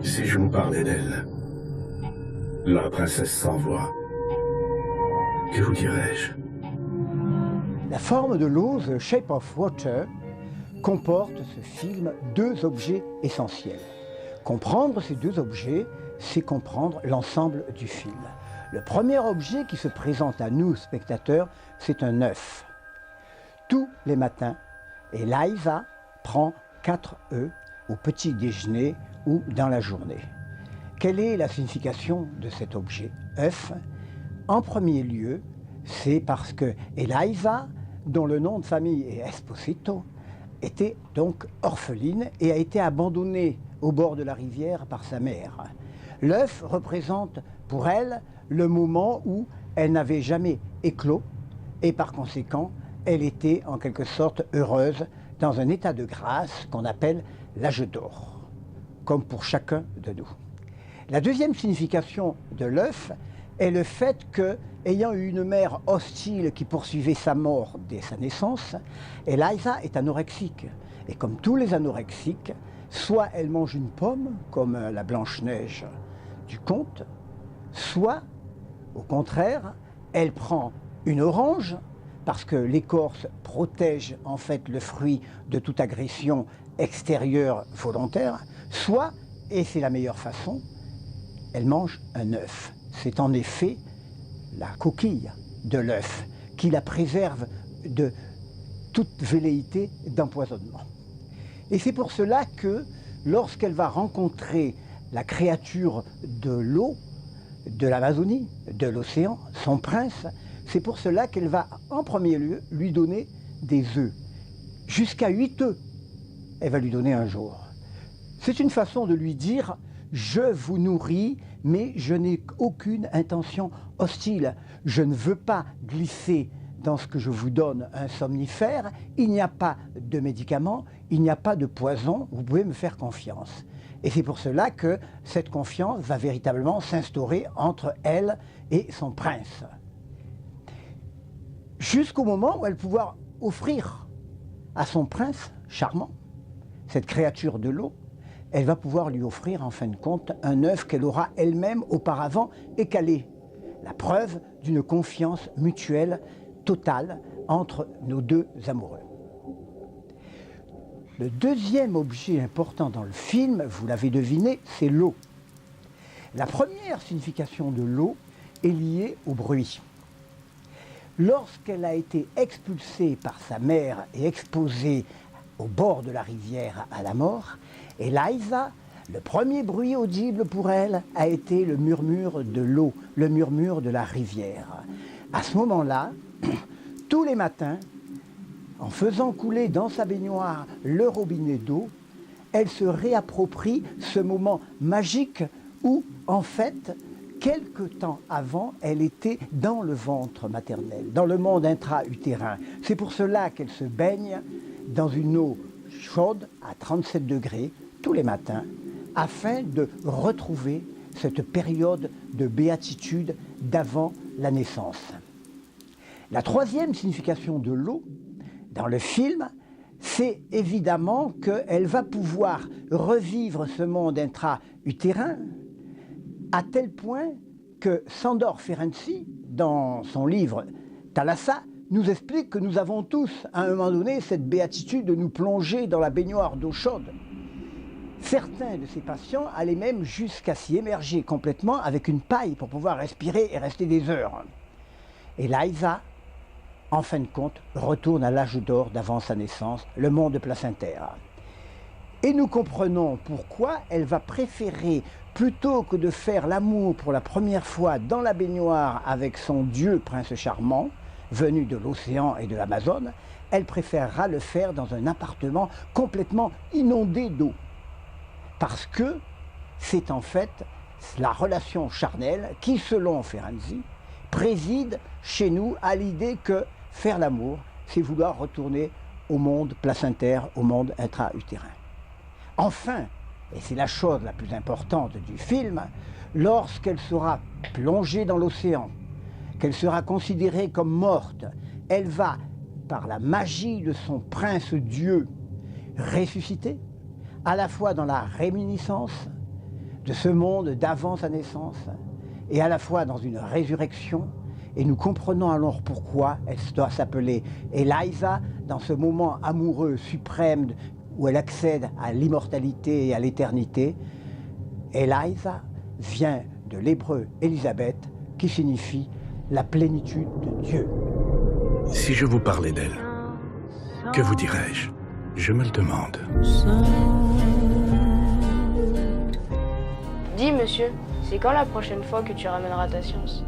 Si je vous parlais d'elle, la princesse sans voix, que vous dirais-je? La forme de l'eau, The Shape of Water, comporte ce film deux objets essentiels. Comprendre ces deux objets, c'est comprendre l'ensemble du film. Le premier objet qui se présente à nous, spectateurs, c'est un œuf. Tous les matins, Eliza prend 4 œufs au petit déjeuner ou dans la journée. Quelle est la signification de cet objet œuf? En premier lieu, c'est parce que Eliza, dont le nom de famille est Esposito, était donc orpheline et a été abandonnée au bord de la rivière par sa mère. L'œuf représente pour elle le moment où elle n'avait jamais éclos et par conséquent, elle était en quelque sorte heureuse dans un état de grâce qu'on appelle l'âge d'or, comme pour chacun de nous. La deuxième signification de l'œuf est le fait que, ayant eu une mère hostile qui poursuivait sa mort dès sa naissance, Eliza est anorexique. Et comme tous les anorexiques, soit elle mange une pomme, comme la Blanche-Neige du conte, soit, au contraire, elle prend une orange, parce que l'écorce protège en fait le fruit de toute agression extérieure volontaire, soit, et c'est la meilleure façon, elle mange un œuf. C'est en effet la coquille de l'œuf qui la préserve de toute velléité d'empoisonnement. Et c'est pour cela que lorsqu'elle va rencontrer la créature de l'eau, de l'Amazonie, de l'océan, son prince, c'est pour cela qu'elle va en premier lieu lui donner des œufs. Jusqu'à 8 œufs, elle va lui donner un jour. C'est une façon de lui dire « je vous nourris, mais je n'ai aucune intention hostile. Je ne veux pas glisser dans ce que je vous donne un somnifère. Il n'y a pas de médicaments, il n'y a pas de poison. Vous pouvez me faire confiance. » Et c'est pour cela que cette confiance va véritablement s'instaurer entre elle et son prince. Jusqu'au moment où elle va pouvoir offrir à son prince charmant, cette créature de l'eau, elle va pouvoir lui offrir en fin de compte un œuf qu'elle aura elle-même auparavant écalé. La preuve d'une confiance mutuelle totale entre nos deux amoureux. Le deuxième objet important dans le film, vous l'avez deviné, c'est l'eau. La première signification de l'eau est liée au bruit. Lorsqu'elle a été expulsée par sa mère et exposée au bord de la rivière à la mort, Eliza, le premier bruit audible pour elle a été le murmure de l'eau, le murmure de la rivière. À ce moment-là, tous les matins, en faisant couler dans sa baignoire le robinet d'eau, elle se réapproprie ce moment magique où, en fait, quelque temps avant, elle était dans le ventre maternel, dans le monde intra-utérin. C'est pour cela qu'elle se baigne dans une eau chaude à 37 degrés tous les matins, afin de retrouver cette période de béatitude d'avant la naissance. La troisième signification de l'eau dans le film, c'est évidemment qu'elle va pouvoir revivre ce monde intra-utérin à tel point que Sándor Ferenczi, dans son livre Thalassa, nous explique que nous avons tous, à un moment donné, cette béatitude de nous plonger dans la baignoire d'eau chaude. Certains de ces patients allaient même jusqu'à s'y émerger complètement avec une paille pour pouvoir respirer et rester des heures. Eliza, en fin de compte, retourne à l'âge d'or d'avant sa naissance, le monde placentaire. Et nous comprenons pourquoi elle va préférer, plutôt que de faire l'amour pour la première fois dans la baignoire avec son dieu prince charmant, venu de l'océan et de l'Amazone, elle préférera le faire dans un appartement complètement inondé d'eau. Parce que c'est en fait la relation charnelle qui, selon Ferenczi, préside chez nous à l'idée que faire l'amour, c'est vouloir retourner au monde placentaire, au monde intra-utérin. Enfin, et c'est la chose la plus importante du film, lorsqu'elle sera plongée dans l'océan, qu'elle sera considérée comme morte, elle va, par la magie de son prince-dieu, ressusciter, à la fois dans la réminiscence, de ce monde d'avant sa naissance, et à la fois dans une résurrection, et nous comprenons alors pourquoi elle doit s'appeler Eliza dans ce moment amoureux suprême où elle accède à l'immortalité et à l'éternité. Eliza vient de l'hébreu Élisabeth, qui signifie la plénitude de Dieu. Si je vous parlais d'elle, que vous dirais-je? Je me le demande. Dis, monsieur, c'est quand la prochaine fois que tu ramèneras ta science?